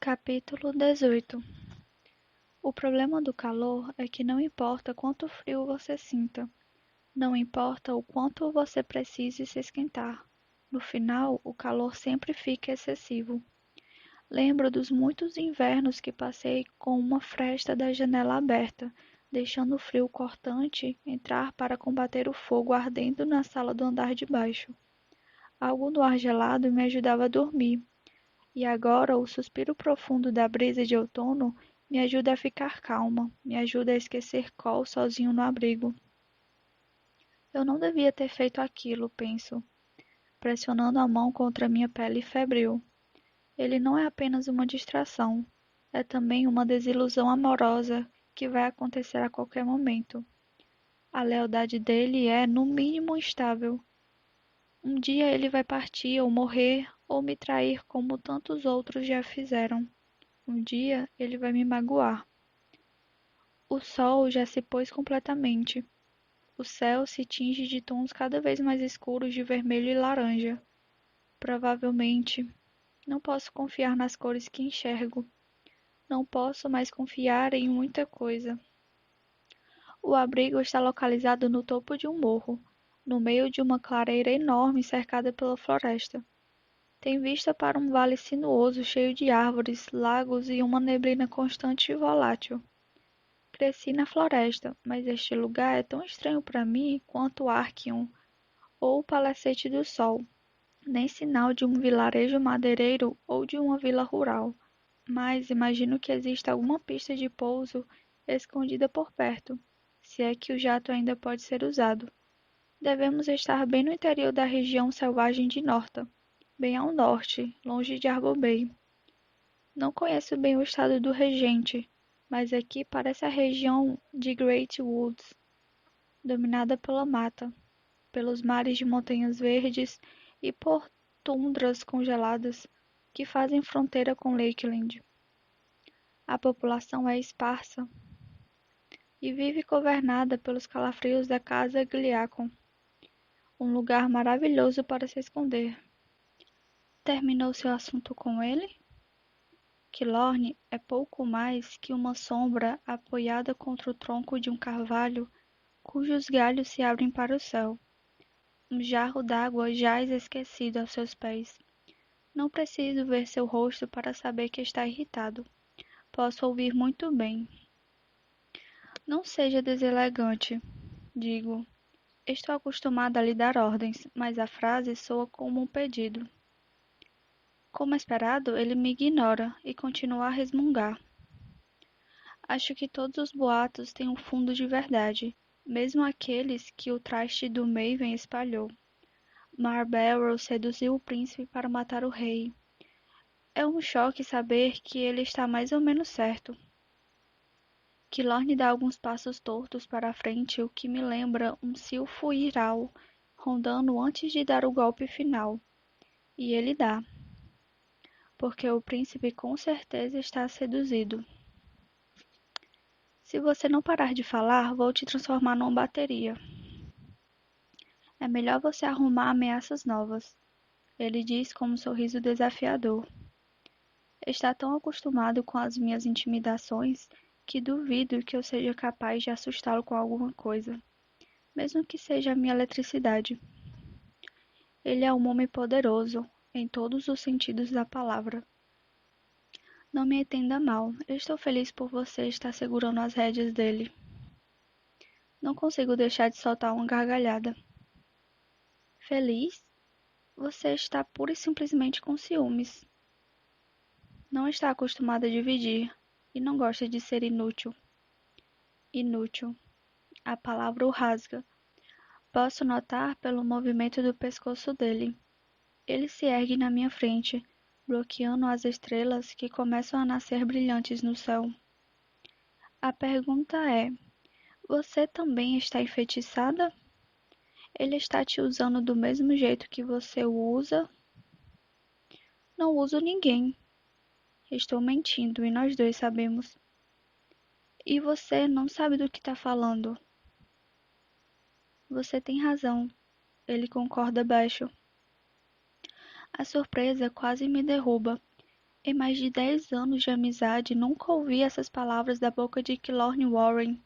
Capítulo 18. O problema do calor é que não importa quanto frio você sinta, não importa o quanto você precise se esquentar. No final, o calor sempre fica excessivo. Lembro dos muitos invernos que passei com uma fresta da janela aberta, deixando o frio cortante entrar para combater o fogo ardendo na sala do andar de baixo. Algo no ar gelado me ajudava a dormir. E agora o suspiro profundo da brisa de outono me ajuda a ficar calma, me ajuda a esquecer Cole sozinho no abrigo. Eu não devia ter feito aquilo, penso, pressionando a mão contra minha pele febril. Ele não é apenas uma distração, é também uma desilusão amorosa que vai acontecer a qualquer momento. A lealdade dele é, no mínimo, instável. Um dia ele vai partir ou morrer ou me trair como tantos outros já fizeram. Um dia ele vai me magoar. O sol já se pôs completamente. O céu se tinge de tons cada vez mais escuros de vermelho e laranja. Provavelmente, não posso confiar nas cores que enxergo. Não posso mais confiar em muita coisa. O abrigo está localizado no topo de um morro, no meio de uma clareira enorme cercada pela floresta. Tem vista para um vale sinuoso cheio de árvores, lagos e uma neblina constante e volátil. Cresci na floresta, mas este lugar é tão estranho para mim quanto Arquion ou o Palacete do Sol. Nem sinal de um vilarejo madeireiro ou de uma vila rural. Mas imagino que exista alguma pista de pouso escondida por perto, se é que o jato ainda pode ser usado. Devemos estar bem no interior da região selvagem de Norta, bem ao norte, longe de Argo Bay. Não conheço bem o estado do Regente, mas aqui parece a região de Great Woods, dominada pela mata, pelos mares de montanhas verdes e por tundras congeladas que fazem fronteira com Lakeland. A população é esparsa e vive governada pelos calafrios da Casa Gliacon, um lugar maravilhoso para se esconder. Terminou seu assunto com ele? Quilorne é pouco mais que uma sombra apoiada contra o tronco de um carvalho cujos galhos se abrem para o céu. Um jarro d'água jaz esquecido aos seus pés. Não preciso ver seu rosto para saber que está irritado. Posso ouvir muito bem. Não seja deselegante, digo. Estou acostumada a lhe dar ordens, mas a frase soa como um pedido. Como esperado, ele me ignora e continua a resmungar. Acho que todos os boatos têm um fundo de verdade, mesmo aqueles que o traste do Maven espalhou. Marlborough seduziu o príncipe para matar o rei. É um choque saber que ele está mais ou menos certo. Quilorne dá alguns passos tortos para a frente, o que me lembra um silfo iral rondando antes de dar o golpe final. E ele dá, porque o príncipe com certeza está seduzido. Se você não parar de falar, vou te transformar numa bateria. É melhor você arrumar ameaças novas, ele diz com um sorriso desafiador. Está tão acostumado com as minhas intimidações que duvido que eu seja capaz de assustá-lo com alguma coisa, mesmo que seja a minha eletricidade. Ele é um homem poderoso, em todos os sentidos da palavra. Não me entenda mal, eu estou feliz por você estar segurando as rédeas dele. Não consigo deixar de soltar uma gargalhada. Feliz? Você está pura e simplesmente com ciúmes. Não está acostumada a dividir e não gosta de ser inútil. Inútil. A palavra o rasga. Posso notar pelo movimento do pescoço dele. Ele se ergue na minha frente, bloqueando as estrelas que começam a nascer brilhantes no céu. A pergunta é: você também está enfeitiçada? Ele está te usando do mesmo jeito que você o usa? Não uso ninguém. Estou mentindo e nós dois sabemos. E você não sabe do que está falando. Você tem razão. Ele concorda baixo. A surpresa quase me derruba. Em mais de 10 anos de amizade, nunca ouvi essas palavras da boca de Kilorn Warren.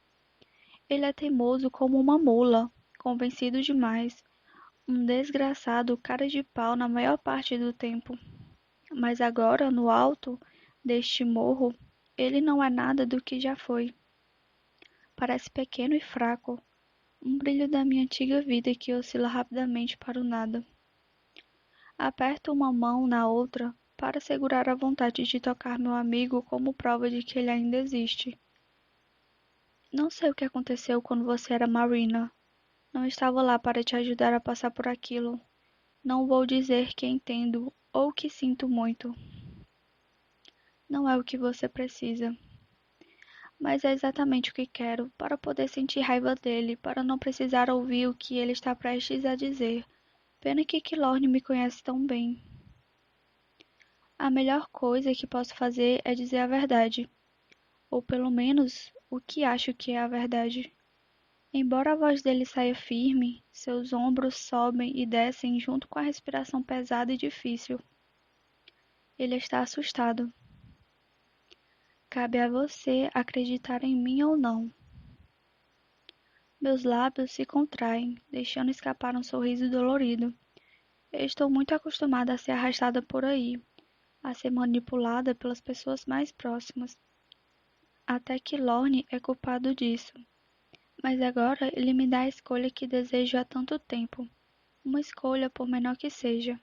Ele é teimoso como uma mula, convencido demais, um desgraçado cara de pau na maior parte do tempo. Mas agora, no alto deste morro, ele não é nada do que já foi. Parece pequeno e fraco, um brilho da minha antiga vida que oscila rapidamente para o nada. Aperto uma mão na outra para segurar a vontade de tocar meu amigo como prova de que ele ainda existe. Não sei o que aconteceu quando você era Marina. Não estava lá para te ajudar a passar por aquilo. Não vou dizer que entendo ou que sinto muito. Não é o que você precisa. Mas é exatamente o que quero, para poder sentir raiva dele, para não precisar ouvir o que ele está prestes a dizer. Pena que Kilorn me conhece tão bem. A melhor coisa que posso fazer é dizer a verdade, ou pelo menos o que acho que é a verdade. Embora a voz dele saia firme, seus ombros sobem e descem junto com a respiração pesada e difícil. Ele está assustado. Cabe a você acreditar em mim ou não. Meus lábios se contraem, deixando escapar um sorriso dolorido. Eu estou muito acostumada a ser arrastada por aí, a ser manipulada pelas pessoas mais próximas. Até que Lorne é culpado disso. Mas agora ele me dá a escolha que desejo há tanto tempo. Uma escolha, por menor que seja.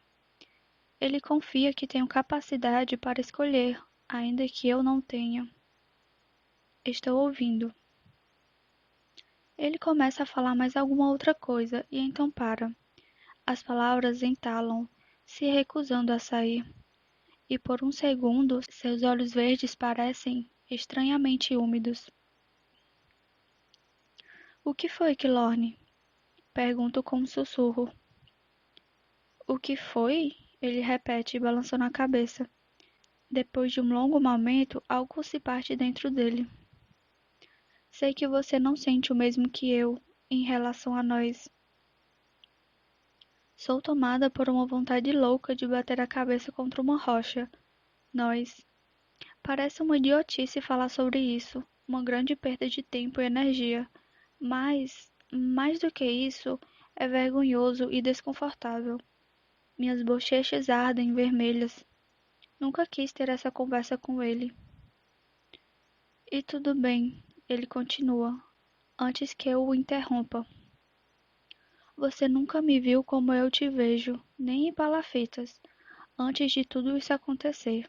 Ele confia que tenho capacidade para escolher, ainda que eu não tenha. Estou ouvindo. Ele começa a falar mais alguma outra coisa e então para. As palavras entalam, se recusando a sair, e por um segundo seus olhos verdes parecem estranhamente úmidos. O que foi, Kilorn? Pergunto com um sussurro. O que foi? Ele repete, balançando a cabeça. Depois de um longo momento, algo se parte dentro dele. Sei que você não sente o mesmo que eu em relação a nós. Sou tomada por uma vontade louca de bater a cabeça contra uma rocha. Nós. Parece uma idiotice falar sobre isso, uma grande perda de tempo e energia. Mas, mais do que isso, é vergonhoso e desconfortável. Minhas bochechas ardem vermelhas. Nunca quis ter essa conversa com ele. E tudo bem, ele continua, antes que eu o interrompa. Você nunca me viu como eu te vejo, nem em palafitas, antes de tudo isso acontecer.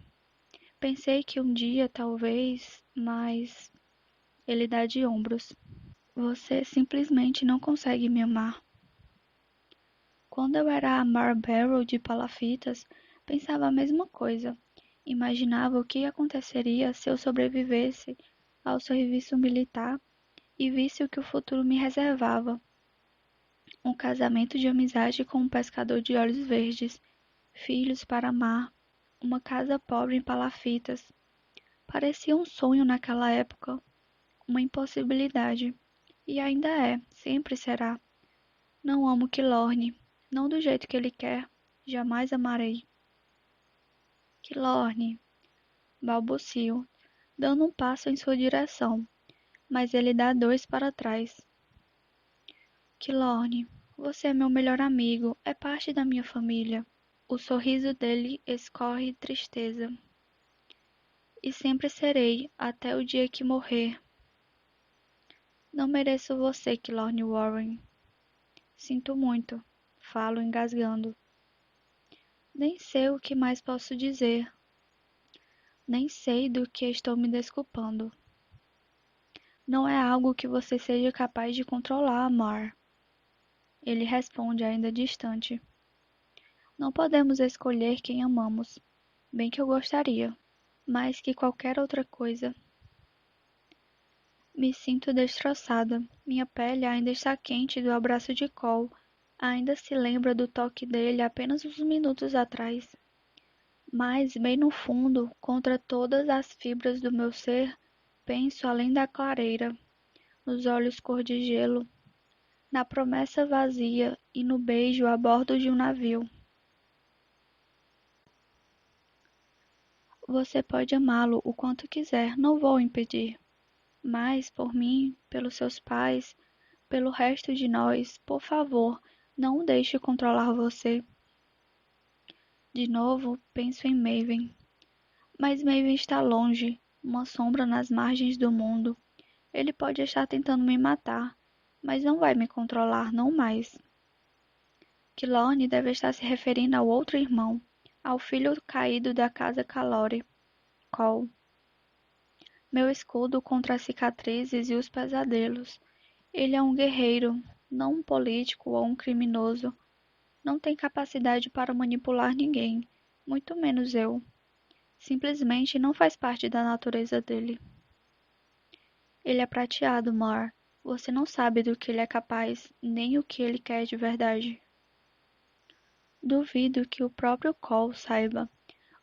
Pensei que um dia, talvez, mas ele dá de ombros. Você simplesmente não consegue me amar. Quando eu era a Marlborough de palafitas, pensava a mesma coisa. Imaginava o que aconteceria se eu sobrevivesse ao serviço militar e visse o que o futuro me reservava. Um casamento de amizade com um pescador de olhos verdes, filhos para amar, uma casa pobre em palafitas. Parecia um sonho naquela época, uma impossibilidade. E ainda é, sempre será. Não amo Kilorn, não do jeito que ele quer. Jamais amarei. Kilorn, balbucio, dando um passo em sua direção, mas ele dá dois para trás. Kilorn, você é meu melhor amigo, é parte da minha família. O sorriso dele escorre tristeza. E sempre serei, até o dia que morrer. Não mereço você, Kilorn Warren. Sinto muito, falo engasgando. Nem sei o que mais posso dizer. Nem sei do que estou me desculpando. Não é algo que você seja capaz de controlar, Mar. Ele responde ainda distante. Não podemos escolher quem amamos. Bem que eu gostaria, mais que qualquer outra coisa. Me sinto destroçada. Minha pele ainda está quente do abraço de Cole. Ainda se lembra do toque dele apenas uns minutos atrás. Mas, bem no fundo, contra todas as fibras do meu ser, penso além da clareira, nos olhos cor de gelo, na promessa vazia e no beijo a bordo de um navio. Você pode amá-lo o quanto quiser, não vou impedir. Mas, por mim, pelos seus pais, pelo resto de nós, por favor, não o deixe controlar você. De novo, penso em Maven. Mas Maven está longe, uma sombra nas margens do mundo. Ele pode estar tentando me matar, mas não vai me controlar, não mais. Kilorn deve estar se referindo ao outro irmão, ao filho caído da casa Calore, Cole. Meu escudo contra as cicatrizes e os pesadelos. Ele é um guerreiro, não um político ou um criminoso. Não tem capacidade para manipular ninguém, muito menos eu. Simplesmente não faz parte da natureza dele. Ele é prateado, Mar. Você não sabe do que ele é capaz, nem o que ele quer de verdade. Duvido que o próprio Cole saiba.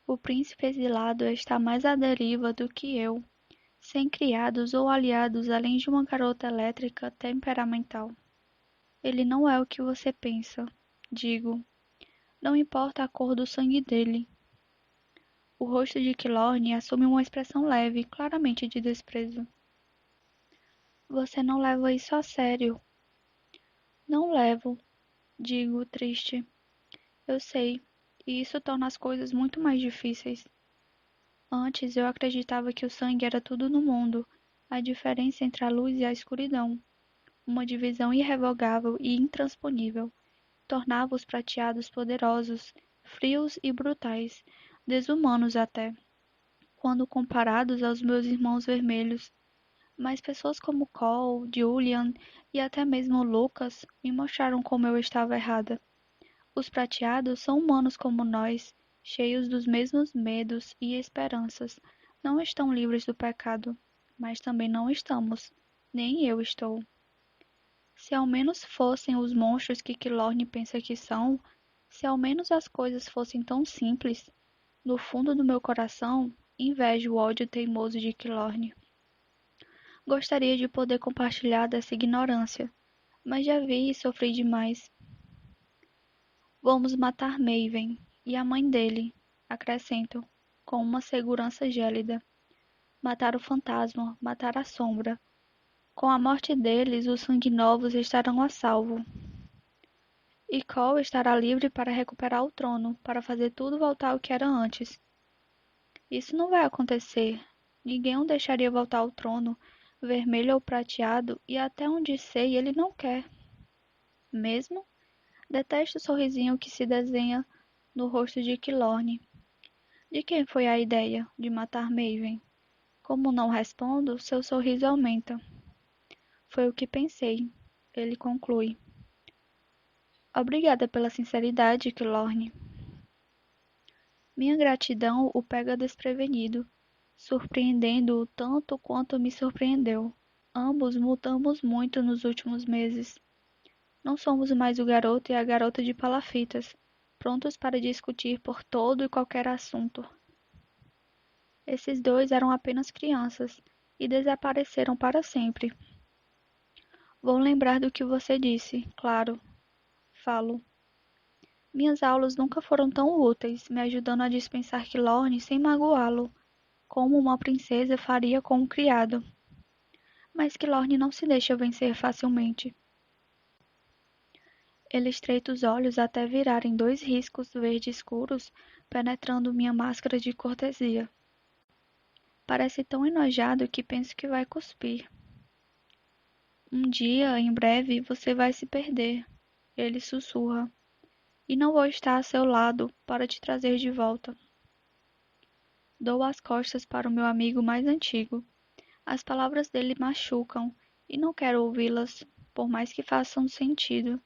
O príncipe exilado está mais à deriva do que eu, sem criados ou aliados além de uma garota elétrica temperamental. Ele não é o que você pensa, digo. Não importa a cor do sangue dele. O rosto de Kilorn assume uma expressão leve, claramente de desprezo. Você não leva isso a sério. Não levo, digo, triste. Eu sei, e isso torna as coisas muito mais difíceis. Antes eu acreditava que o sangue era tudo no mundo, a diferença entre a luz e a escuridão, uma divisão irrevogável e intransponível, tornava os prateados poderosos, frios e brutais, desumanos até, quando comparados aos meus irmãos vermelhos. Mas pessoas como Cole, Julian e até mesmo Lucas me mostraram como eu estava errada. Os prateados são humanos como nós, cheios dos mesmos medos e esperanças. Não estão livres do pecado, mas também não estamos. Nem eu estou. Se ao menos fossem os monstros que Kilorn pensa que são, se ao menos as coisas fossem tão simples, no fundo do meu coração, invejo o ódio teimoso de Kilorn. Gostaria de poder compartilhar dessa ignorância, mas já vi e sofri demais. Vamos matar Maven e a mãe dele, acrescento, com uma segurança gélida. Matar o fantasma, matar a sombra. Com a morte deles, os sanguinovos estarão a salvo. E Cole estará livre para recuperar o trono, para fazer tudo voltar ao que era antes. Isso não vai acontecer. Ninguém o deixaria voltar ao trono, vermelho ou prateado, e até onde sei, ele não quer. Mesmo? Detesto o sorrisinho que se desenha no rosto de Kilorn. De quem foi a ideia de matar Maven? Como não respondo, seu sorriso aumenta. Foi o que pensei. Ele conclui. Obrigada pela sinceridade, Kilorn. Minha gratidão o pega desprevenido, surpreendendo-o tanto quanto me surpreendeu. Ambos mudamos muito nos últimos meses. Não somos mais o garoto e a garota de palafitas, prontos para discutir por todo e qualquer assunto. Esses dois eram apenas crianças e desapareceram para sempre. Vou lembrar do que você disse, claro. Falo. Minhas aulas nunca foram tão úteis, me ajudando a dispensar Kilorn sem magoá-lo, como uma princesa faria com um criado. Mas Kilorn não se deixa vencer facilmente. Ele estreita os olhos até virarem dois riscos verde escuros, penetrando minha máscara de cortesia. Parece tão enojado que penso que vai cuspir. Um dia, em breve, você vai se perder, ele sussurra, e não vou estar a seu lado para te trazer de volta. Dou as costas para o meu amigo mais antigo. As palavras dele machucam, e não quero ouvi-las, por mais que façam sentido.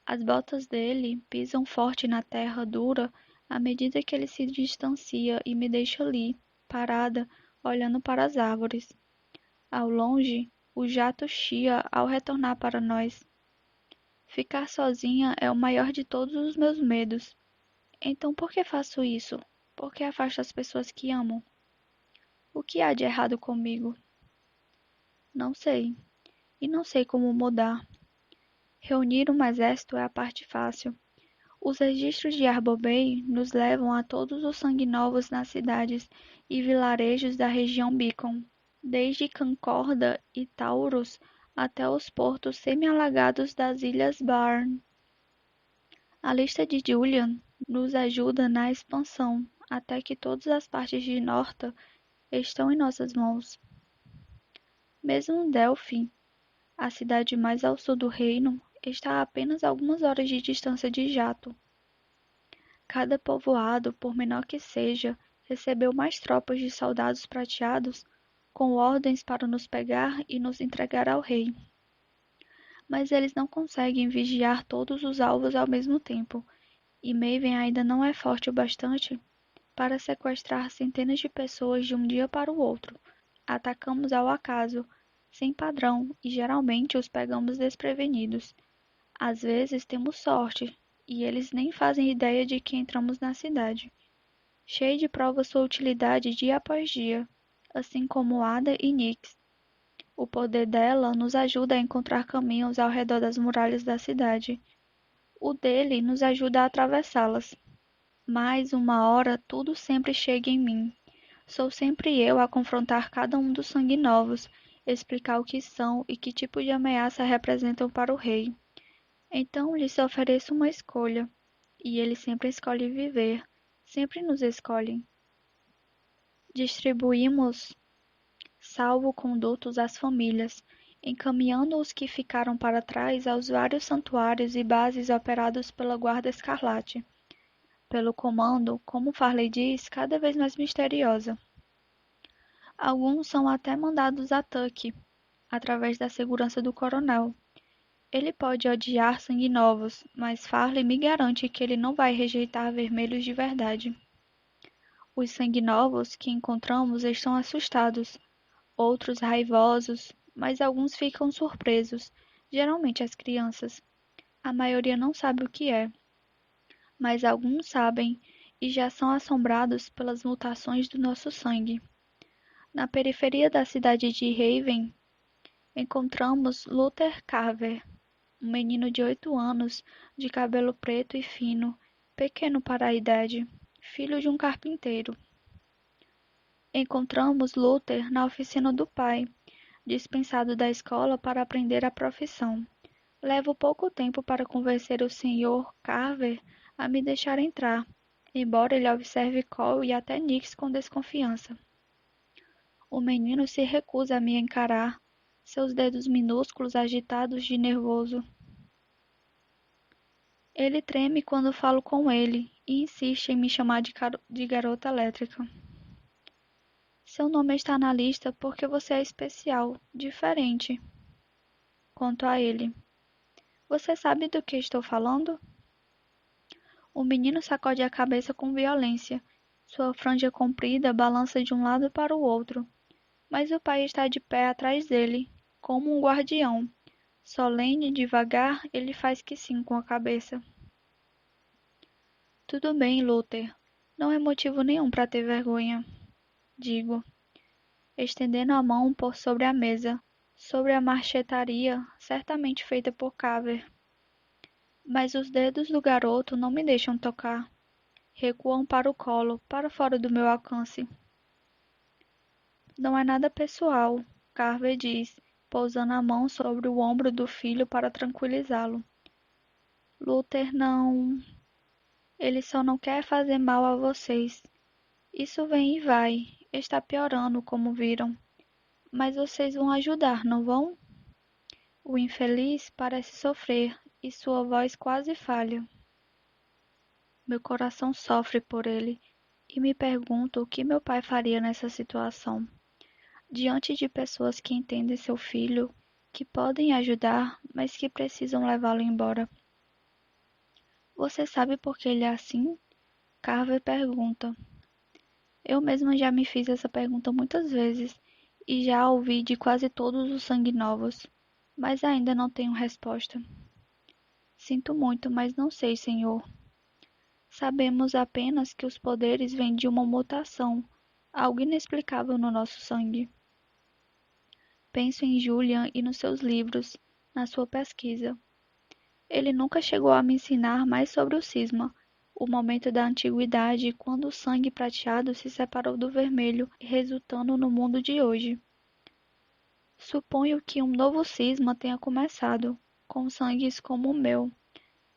As botas dele pisam forte na terra dura à medida que ele se distancia e me deixa ali, parada, olhando para as árvores. Ao longe, o jato chia ao retornar para nós. Ficar sozinha é o maior de todos os meus medos. Então por que faço isso? Por que afasto as pessoas que amo? O que há de errado comigo? Não sei. E não sei como mudar. Reunir um exército é a parte fácil. Os registros de Arbor-Bay nos levam a todos os sanguinovos nas cidades e vilarejos da região Beacon, desde Concordia e Taurus até os portos semi-alagados das Ilhas Barne. A lista de Julian nos ajuda na expansão até que todas as partes de Norta estão em nossas mãos. Mesmo Delphi, a cidade mais ao sul do reino, está a apenas algumas horas de distância de jato. Cada povoado, por menor que seja, recebeu mais tropas de soldados prateados com ordens para nos pegar e nos entregar ao rei. Mas eles não conseguem vigiar todos os alvos ao mesmo tempo, e Maven ainda não é forte o bastante para sequestrar centenas de pessoas de um dia para o outro. Atacamos ao acaso, sem padrão, e geralmente os pegamos desprevenidos. Às vezes temos sorte, e eles nem fazem ideia de que entramos na cidade. Shade prova sua utilidade dia após dia, assim como Ada e Nyx. O poder dela nos ajuda a encontrar caminhos ao redor das muralhas da cidade. O dele nos ajuda a atravessá-las. Mas uma hora tudo sempre chega em mim. Sou sempre eu a confrontar cada um dos sanguinovos, explicar o que são e que tipo de ameaça representam para o rei. Então lhes ofereço uma escolha, e ele sempre escolhe viver, sempre nos escolhem. Distribuímos salvo-condutos às famílias, encaminhando os que ficaram para trás aos vários santuários e bases operados pela Guarda Escarlate, pelo comando, como Farley diz, cada vez mais misteriosa. Alguns são até mandados a Tuck, através da segurança do coronel. Ele pode odiar sanguinovos, mas Farley me garante que ele não vai rejeitar vermelhos de verdade. Os sanguinovos que encontramos estão assustados, outros raivosos, mas alguns ficam surpresos, geralmente as crianças. A maioria não sabe o que é, mas alguns sabem e já são assombrados pelas mutações do nosso sangue. Na periferia da cidade de Raven, encontramos Luther Carver, um menino de 8 anos, de cabelo preto e fino, pequeno para a idade, filho de um carpinteiro. Encontramos Luther na oficina do pai, dispensado da escola para aprender a profissão. Levo pouco tempo para convencer o Sr. Carver a me deixar entrar, embora ele observe Cole e até Nix com desconfiança. O menino se recusa a me encarar, seus dedos minúsculos agitados de nervoso. Ele treme quando falo com ele e insiste em me chamar de garota elétrica. Seu nome está na lista porque você é especial, diferente. Conto a ele. Você sabe do que estou falando? O menino sacode a cabeça com violência. Sua franja comprida balança de um lado para o outro. Mas o pai está de pé atrás dele, como um guardião. Solene e devagar, ele faz que sim com a cabeça. Tudo bem, Luther. Não é motivo nenhum para ter vergonha. Digo, estendendo a mão por sobre a mesa, sobre a marchetaria, certamente feita por Carver. Mas os dedos do garoto não me deixam tocar. Recuam para o colo, para fora do meu alcance. Não é nada pessoal, Carver diz, pousando a mão sobre o ombro do filho para tranquilizá-lo. Luther não. Ele só não quer fazer mal a vocês. Isso vem e vai. Está piorando, como viram. Mas vocês vão ajudar, não vão? O infeliz parece sofrer e sua voz quase falha. Meu coração sofre por ele e me pergunto o que meu pai faria nessa situação. Diante de pessoas que entendem seu filho, que podem ajudar, mas que precisam levá-lo embora. Você sabe por que ele é assim? Carver pergunta. Eu mesma já me fiz essa pergunta muitas vezes e já a ouvi de quase todos os sanguinovos, mas ainda não tenho resposta. Sinto muito, mas não sei, senhor. Sabemos apenas que os poderes vêm de uma mutação, algo inexplicável no nosso sangue. Penso em Julian e nos seus livros, na sua pesquisa. Ele nunca chegou a me ensinar mais sobre o cisma, o momento da antiguidade quando o sangue prateado se separou do vermelho, resultando no mundo de hoje. Suponho que um novo cisma tenha começado, com sangues como o meu.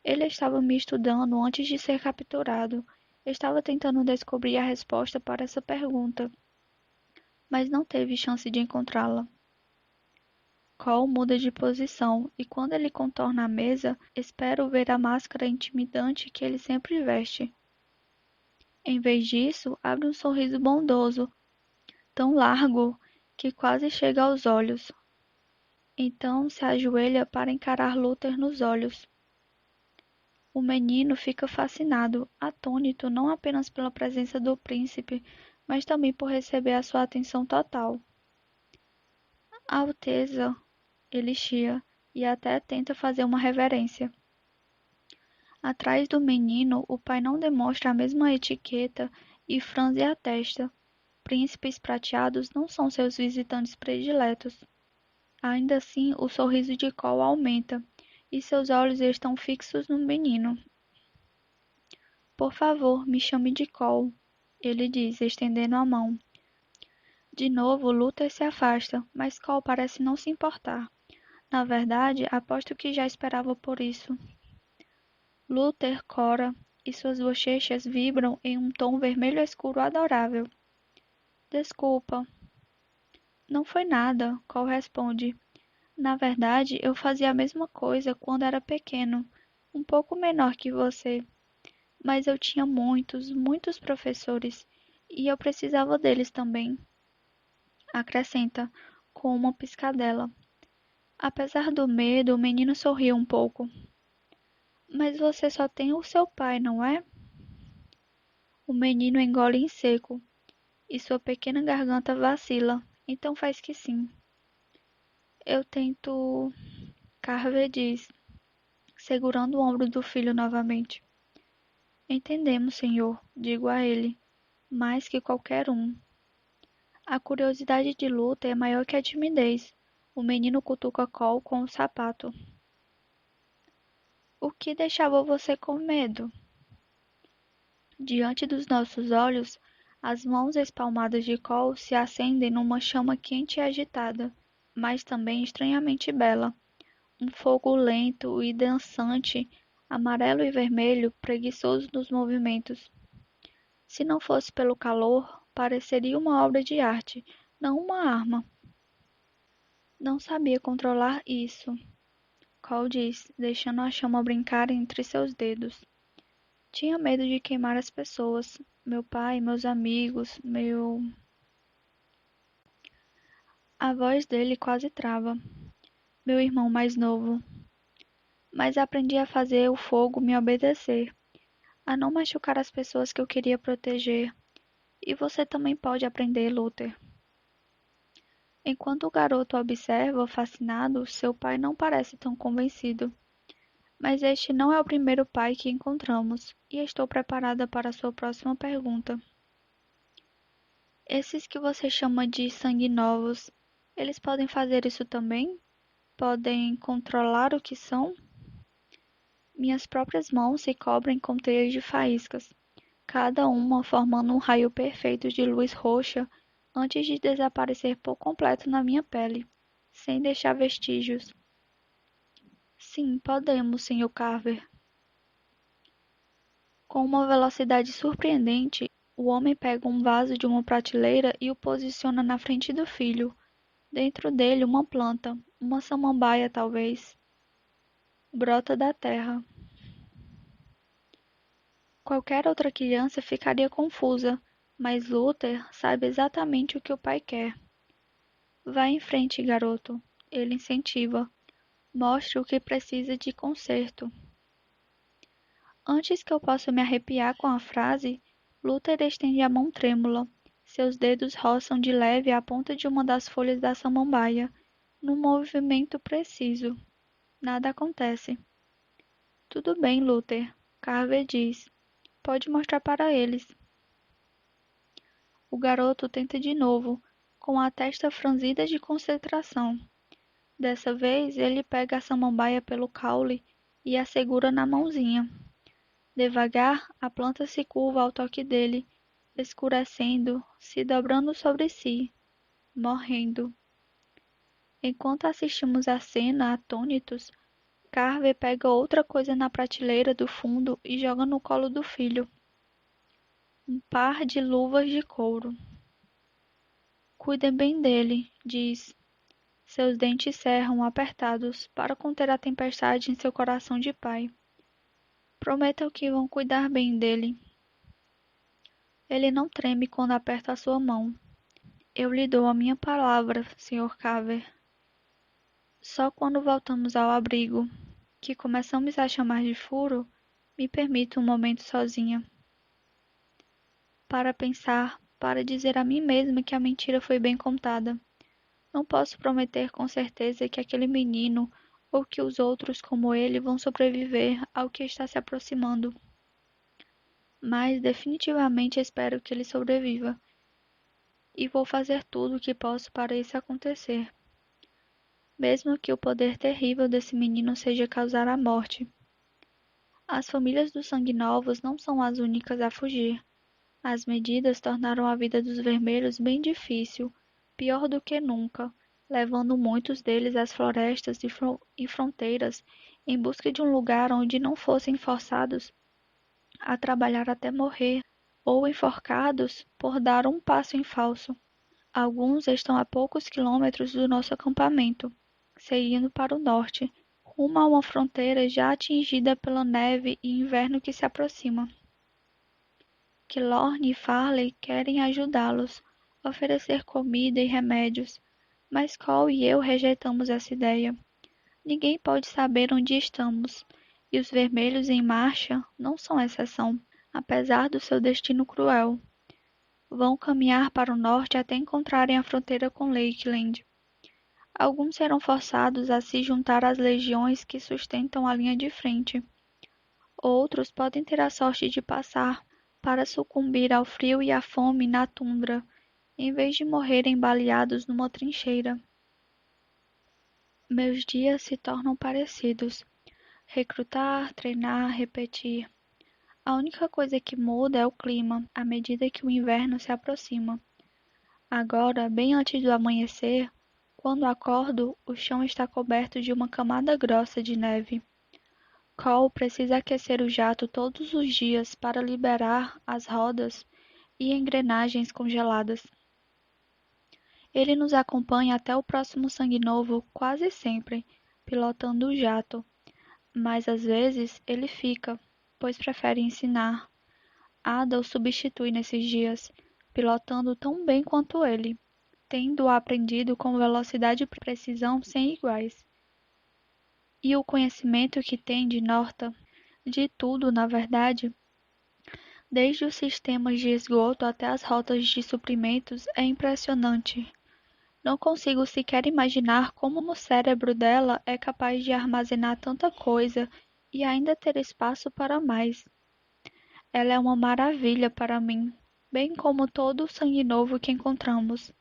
Ele estava me estudando antes de ser capturado. Estava tentando descobrir a resposta para essa pergunta, mas não teve chance de encontrá-la. Cole muda de posição e quando ele contorna a mesa, espero ver a máscara intimidante que ele sempre veste. Em vez disso, abre um sorriso bondoso, tão largo que quase chega aos olhos. Então se ajoelha para encarar Luther nos olhos. O menino fica fascinado, atônito não apenas pela presença do príncipe, mas também por receber a sua atenção total. Alteza, ele chia e até tenta fazer uma reverência. Atrás do menino, o pai não demonstra a mesma etiqueta e franze a testa. Príncipes prateados não são seus visitantes prediletos. Ainda assim, o sorriso de Cole aumenta, e seus olhos estão fixos no menino. Por favor, me chame de Cole, ele diz, estendendo a mão. De novo, Luther se afasta, mas Cole parece não se importar. Na verdade, aposto que já esperava por isso. Luther cora, e suas bochechas vibram em um tom vermelho escuro adorável. Desculpa. Não foi nada, Cole responde. Na verdade, eu fazia a mesma coisa quando era pequeno, um pouco menor que você. Mas eu tinha muitos professores, e eu precisava deles também. Acrescenta, com uma piscadela. Apesar do medo, o menino sorriu um pouco. Mas você só tem o seu pai, não é? O menino engole em seco, e sua pequena garganta vacila, então faz que sim. Eu tento. Carver diz, segurando o ombro do filho novamente. Entendemos, senhor, digo a ele, mais que qualquer um. A curiosidade de Luther é maior que a timidez. O menino cutuca Cole com o sapato. O que deixava você com medo? Diante dos nossos olhos, as mãos espalmadas de Cole se acendem numa chama quente e agitada, mas também estranhamente bela. Um fogo lento e dançante, amarelo e vermelho, preguiçoso nos movimentos. Se não fosse pelo calor, pareceria uma obra de arte, não uma arma. Não sabia controlar isso, Cole disse, deixando a chama brincar entre seus dedos. Tinha medo de queimar as pessoas, meu pai, meus amigos, meu... A voz dele quase trava. Meu irmão mais novo. Mas aprendi a fazer o fogo me obedecer, a não machucar as pessoas que eu queria proteger. E você também pode aprender, Luther. Enquanto o garoto observa, fascinado, seu pai não parece tão convencido. Mas este não é o primeiro pai que encontramos, e estou preparada para a sua próxima pergunta. Esses que você chama de sangue novos, eles podem fazer isso também? Podem controlar o que são? Minhas próprias mãos se cobrem com teias de faíscas, cada uma formando um raio perfeito de luz roxa antes de desaparecer por completo na minha pele, sem deixar vestígios. Sim, podemos, Sr. Carver. Com uma velocidade surpreendente, o homem pega um vaso de uma prateleira e o posiciona na frente do filho. Dentro dele, uma planta, uma samambaia talvez, brota da terra. Qualquer outra criança ficaria confusa, mas Luther sabe exatamente o que o pai quer. Vá em frente, garoto. Ele incentiva. Mostre o que precisa de conserto. Antes que eu possa me arrepiar com a frase, Luther estende a mão trêmula. Seus dedos roçam de leve a ponta de uma das folhas da samambaia, num movimento preciso. Nada acontece. Tudo bem, Luther, Carver diz. Pode mostrar para eles. O garoto tenta de novo, com a testa franzida de concentração. Dessa vez, ele pega a samambaia pelo caule e a segura na mãozinha. Devagar, a planta se curva ao toque dele, escurecendo, se dobrando sobre si, morrendo. Enquanto assistimos à cena, atônitos, Carver pega outra coisa na prateleira do fundo e joga no colo do filho. Um par de luvas de couro. Cuide bem dele, diz. Seus dentes cerram apertados para conter a tempestade em seu coração de pai. Prometam que vão cuidar bem dele. Ele não treme quando aperta a sua mão. Eu lhe dou a minha palavra, Sr. Carver. Só quando voltamos ao abrigo, que começamos a chamar de furo, me permito um momento sozinha. Para pensar, para dizer a mim mesma que a mentira foi bem contada. Não posso prometer com certeza que aquele menino ou que os outros como ele vão sobreviver ao que está se aproximando. Mas definitivamente espero que ele sobreviva. E vou fazer tudo o que posso para isso acontecer. Mesmo que o poder terrível desse menino seja causar a morte. As famílias dos sanguinovos não são as únicas a fugir. As medidas tornaram a vida dos vermelhos bem difícil, pior do que nunca, levando muitos deles às florestas e fronteiras em busca de um lugar onde não fossem forçados a trabalhar até morrer ou enforcados por dar um passo em falso. Alguns estão a poucos quilômetros do nosso acampamento, seguindo para o norte, rumo a uma fronteira já atingida pela neve e inverno que se aproxima. Killorn e Farley querem ajudá-los, oferecer comida e remédios, mas Cole e eu rejeitamos essa ideia. Ninguém pode saber onde estamos, e os vermelhos em marcha não são exceção, apesar do seu destino cruel. Vão caminhar para o norte até encontrarem a fronteira com Lakeland. Alguns serão forçados a se juntar às legiões que sustentam a linha de frente. Outros podem ter a sorte de passar para sucumbir ao frio e à fome na tundra, em vez de morrerem baleados numa trincheira. Meus dias se tornam parecidos. Recrutar, treinar, repetir. A única coisa que muda é o clima, à medida que o inverno se aproxima. Agora, bem antes do amanhecer, quando acordo, o chão está coberto de uma camada grossa de neve. Cole precisa aquecer o jato todos os dias para liberar as rodas e engrenagens congeladas. Ele nos acompanha até o próximo Sangue Novo quase sempre, pilotando o jato, mas às vezes ele fica, pois prefere ensinar. Ada o substitui nesses dias, pilotando tão bem quanto ele, tendo aprendido com velocidade e precisão sem iguais. E o conhecimento que tem de Norta, de tudo, na verdade, desde os sistemas de esgoto até as rotas de suprimentos, é impressionante. Não consigo sequer imaginar como no cérebro dela é capaz de armazenar tanta coisa e ainda ter espaço para mais. Ela é uma maravilha para mim, bem como todo o sangue novo que encontramos.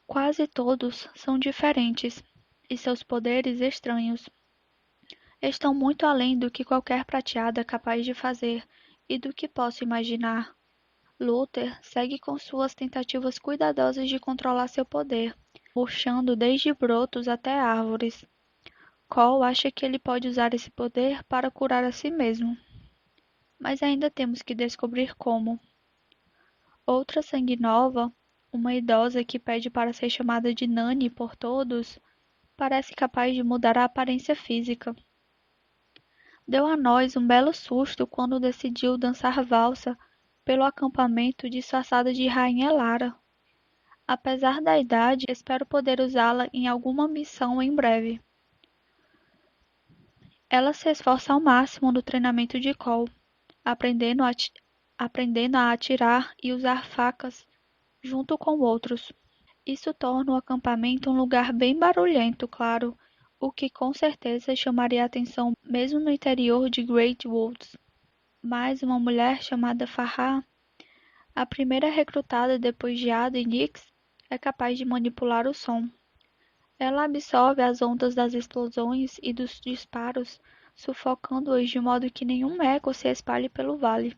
Quase todos são diferentes, e seus poderes estranhos. Estão muito além do que qualquer prateado é capaz de fazer e do que posso imaginar. Luther segue com suas tentativas cuidadosas de controlar seu poder, murchando desde brotos até árvores. Cole acha que ele pode usar esse poder para curar a si mesmo. Mas ainda temos que descobrir como. Outra sanguinova, uma idosa que pede para ser chamada de Nani por todos, parece capaz de mudar a aparência física. Deu a nós um belo susto quando decidiu dançar valsa pelo acampamento disfarçada de Rainha Lara. Apesar da idade, espero poder usá-la em alguma missão em breve. Ela se esforça ao máximo no treinamento de Cole, aprendendo a atirar e usar facas junto com outros. Isso torna o acampamento um lugar bem barulhento, claro, o que com certeza chamaria a atenção mesmo no interior de Great Woods. Mas uma mulher chamada Farrah, a primeira recrutada depois de Ada e Nix, é capaz de manipular o som. Ela absorve as ondas das explosões e dos disparos, sufocando-os de modo que nenhum eco se espalhe pelo vale.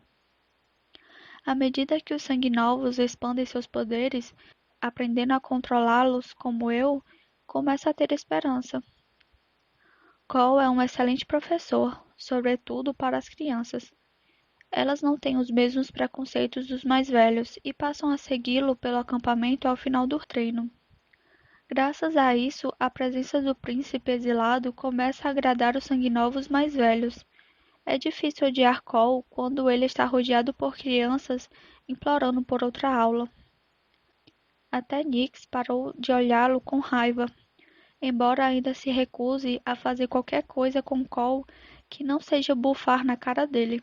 À medida que os sanguinovos expandem seus poderes, aprendendo a controlá-los como eu, começo a ter esperança. Cole é um excelente professor, sobretudo para as crianças. Elas não têm os mesmos preconceitos dos mais velhos e passam a segui-lo pelo acampamento ao final do treino. Graças a isso, a presença do príncipe exilado começa a agradar os sanguinovos mais velhos. É difícil odiar Cole quando ele está rodeado por crianças implorando por outra aula. Até Nix parou de olhá-lo com raiva, embora ainda se recuse a fazer qualquer coisa com Cole que não seja bufar na cara dele.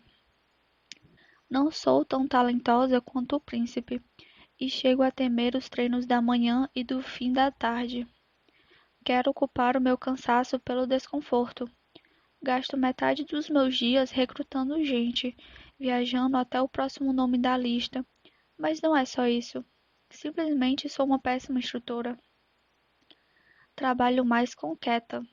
Não sou tão talentosa quanto o príncipe, e chego a temer os treinos da manhã e do fim da tarde. Quero ocupar o meu cansaço pelo desconforto. Gasto metade dos meus dias recrutando gente, viajando até o próximo nome da lista. Mas não é só isso. Simplesmente sou uma péssima instrutora. Trabalho mais com Keta,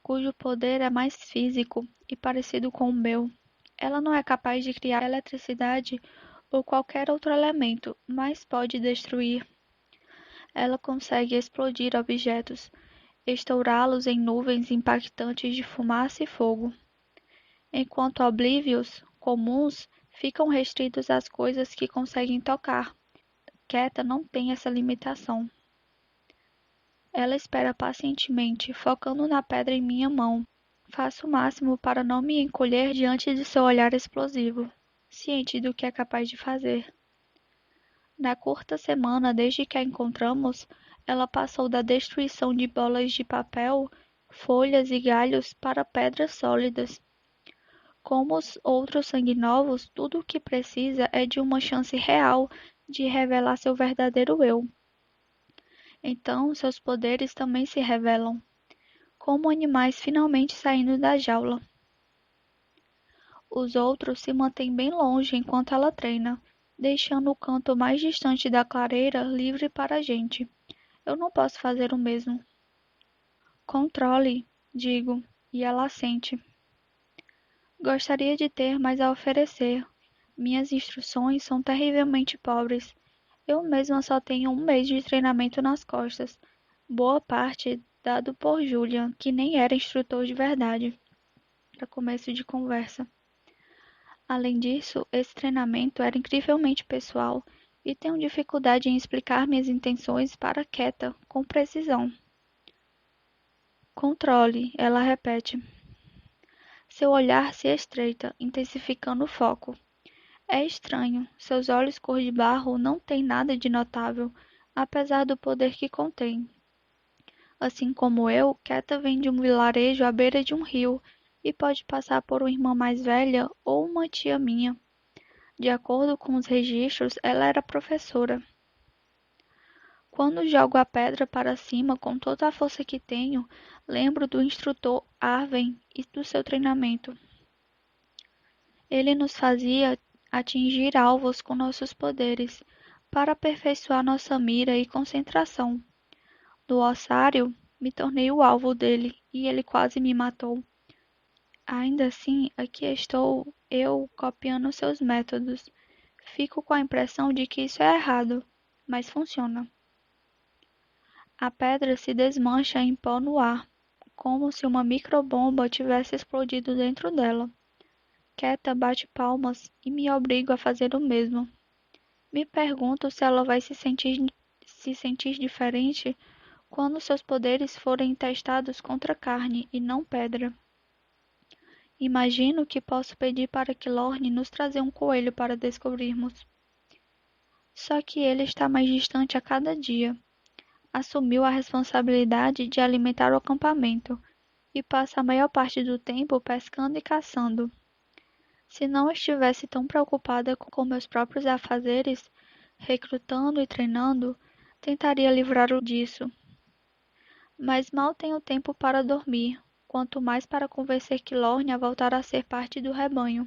cujo poder é mais físico e parecido com o meu. Ela não é capaz de criar eletricidade ou qualquer outro elemento, mas pode destruir. Ela consegue explodir objetos, estourá-los em nuvens impactantes de fumaça e fogo, enquanto oblívios comuns ficam restritos às coisas que conseguem tocar. Keta não tem essa limitação. Ela espera pacientemente, focando na pedra em minha mão. Faço o máximo para não me encolher diante de seu olhar explosivo, ciente do que é capaz de fazer. Na curta semana desde que a encontramos, ela passou da destruição de bolas de papel, folhas e galhos para pedras sólidas. Como os outros sanguinovos, tudo o que precisa é de uma chance real de revelar seu verdadeiro eu. Então, seus poderes também se revelam, como animais finalmente saindo da jaula. Os outros se mantêm bem longe enquanto ela treina, deixando o canto mais distante da clareira livre para a gente. Eu não posso fazer o mesmo. Controle, digo, e ela assente. Gostaria de ter mais a oferecer. Minhas instruções são terrivelmente pobres. Eu mesma só tenho um mês de treinamento nas costas, boa parte dado por Julian, que nem era instrutor de verdade, para começo de conversa. Além disso, esse treinamento era incrivelmente pessoal e tenho dificuldade em explicar minhas intenções para Keta com precisão. Controle, ela repete. Seu olhar se estreita, intensificando o foco. É estranho, seus olhos cor de barro não têm nada de notável, apesar do poder que contém. Assim como eu, Keta vem de um vilarejo à beira de um rio e pode passar por uma irmã mais velha ou uma tia minha. De acordo com os registros, ela era professora. Quando jogo a pedra para cima com toda a força que tenho, lembro do instrutor Arven e do seu treinamento. Ele nos fazia atingir alvos com nossos poderes, para aperfeiçoar nossa mira e concentração. No ossário, me tornei o alvo dele, e ele quase me matou. Ainda assim, aqui estou eu copiando seus métodos. Fico com a impressão de que isso é errado, mas funciona. A pedra se desmancha em pó no ar, como se uma microbomba tivesse explodido dentro dela. Keta bate palmas e me obrigo a fazer o mesmo. Me pergunto se ela vai se sentir diferente quando seus poderes forem testados contra carne e não pedra. Imagino que posso pedir para que Lorne nos trazer um coelho para descobrirmos. Só que ele está mais distante a cada dia. Assumiu a responsabilidade de alimentar o acampamento e passa a maior parte do tempo pescando e caçando. Se não estivesse tão preocupada com meus próprios afazeres, recrutando e treinando, tentaria livrá-lo disso. Mas mal tenho tempo para dormir, quanto mais para convencer Lorne a voltar a ser parte do rebanho.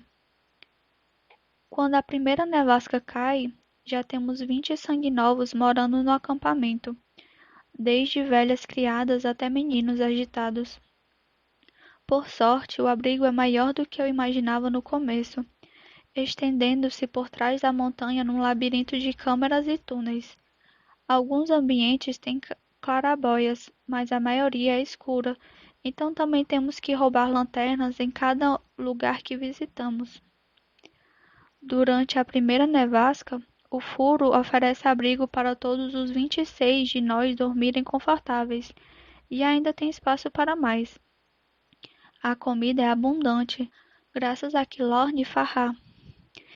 Quando a primeira nevasca cai, já temos 20 sanguinovos morando no acampamento. desde velhas criadas até meninos agitados. Por sorte, o abrigo é maior do que eu imaginava no começo, estendendo-se por trás da montanha num labirinto de câmaras e túneis. Alguns ambientes têm claraboias, mas a maioria é escura, então também temos que roubar lanternas em cada lugar que visitamos. Durante a primeira nevasca, o furo oferece abrigo para todos os 26 de nós dormirem confortáveis, e ainda tem espaço para mais. A comida é abundante, graças a Kilorn Farhá,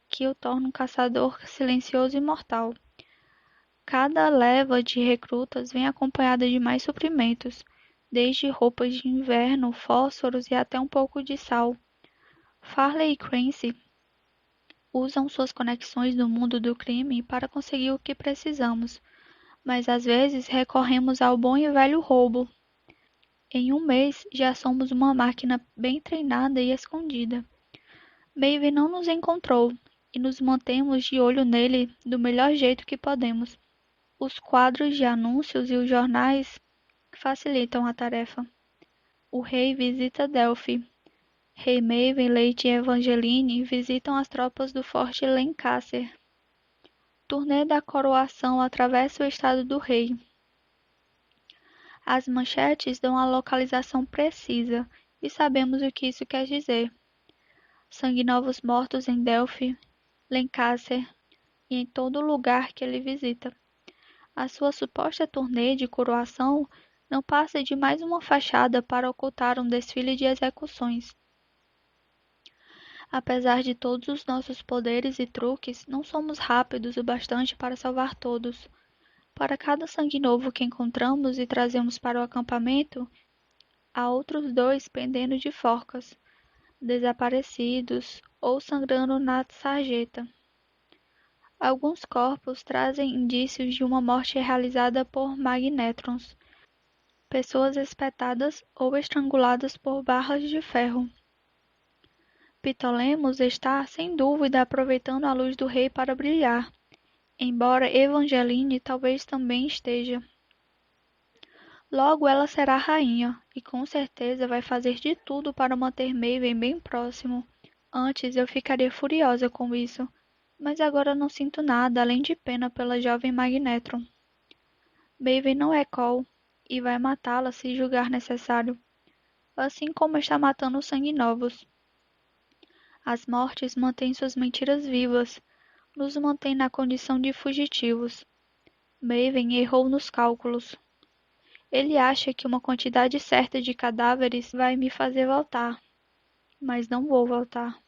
que o torna um caçador silencioso e mortal. Cada leva de recrutas vem acompanhada de mais suprimentos, desde roupas de inverno, fósforos e até um pouco de sal. Farley e Clancy usam suas conexões no mundo do crime para conseguir o que precisamos, mas às vezes recorremos ao bom e velho roubo. Em um mês já somos uma máquina bem treinada e escondida. Maeve não nos encontrou e nos mantemos de olho nele do melhor jeito que podemos. Os quadros de anúncios e os jornais facilitam a tarefa. O rei visita Delphi. Rei Maven, Lady Evangeline visitam as tropas do Forte Lancaster. Turnê da coroação atravessa o estado do rei. As manchetes dão a localização precisa e sabemos o que isso quer dizer. Sangue novos mortos em Delphi, Lancaster e em todo lugar que ele visita. A sua suposta turnê de coroação não passa de mais uma fachada para ocultar um desfile de execuções. Apesar de todos os nossos poderes e truques, não somos rápidos o bastante para salvar todos. Para cada sangue novo que encontramos e trazemos para o acampamento, há outros 2 pendendo de forcas, desaparecidos ou sangrando na sarjeta. Alguns corpos trazem indícios de uma morte realizada por magnétrons, pessoas espetadas ou estranguladas por barras de ferro. Ptolemos está, sem dúvida, aproveitando a luz do rei para brilhar, embora Evangeline talvez também esteja. Logo ela será rainha, e com certeza vai fazer de tudo para manter Maven bem próximo. Antes eu ficaria furiosa com isso, mas agora não sinto nada além de pena pela jovem Magnetron. Maven não é Cole, e vai matá-la se julgar necessário, assim como está matando os sanguinovos. As mortes mantêm suas mentiras vivas, nos mantêm na condição de fugitivos. Maven errou nos cálculos. Ele acha que uma quantidade certa de cadáveres vai me fazer voltar, mas não vou voltar.